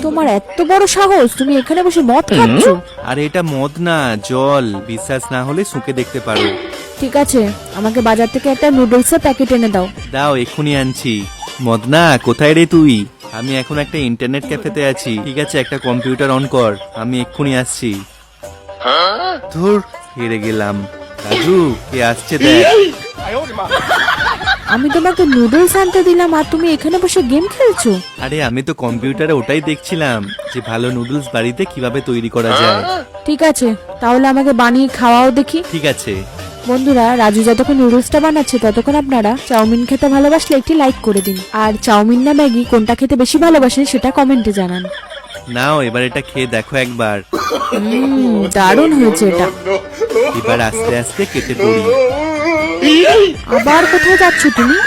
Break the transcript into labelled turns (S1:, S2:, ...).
S1: তোমার এত বড় সাহস, তুমি এখানে বসে মদ খাচ্ছ?
S2: আরে এটা মদ না, জল। বিশ্বাস না হলে শুকে দেখতে পারো।
S1: ঠিক আছে, আমাকে বাজার থেকে একটা নুডলসের প্যাকেট এনে দাও।
S2: দাও, এক্ষুনি আনছি। মদনা, কোথায় রে তুই? আমি এখন একটা ইন্টারনেট ক্যাফেতে আছি। ঠিক আছে, একটা কম্পিউটার অন কর, আমি এক্ষুনি আসছি। ধুর, হেরে গেলাম। রাজু, কে আসছে দেখ।
S1: আমি তোমাকে নুডলস আনতে দিলাম আর তুমি এখানে বসে গেম খেলছো?
S2: আরে আমি তো কম্পিউটারে ওটাই দেখছিলাম যে ভালো নুডলস বাড়িতে কিভাবে তৈরি করা যায়।
S1: ঠিক আছে, তাহলে আমাকে বানিয়ে খাওয়াও দেখি।
S2: ঠিক আছে।
S1: বন্ধুরা, রাজু যতক্ষণ নুডলসটা বানাচ্ছে ততক্ষণ আপনারা চাউমিন খেতে ভালোবাসলে একটি লাইক করে দিন, আর চাউমিন না ম্যাগি কোনটা খেতে বেশি ভালোবাসেন সেটা কমেন্টে জানান।
S2: নাও, এবার এটা খেয়ে দেখো একবার।
S1: দারুণ হয়েছে এটা।
S2: এবার আস্তে আস্তে কেটে পড়ি।
S1: আবার কোথায় যাচ্ছ তুমি?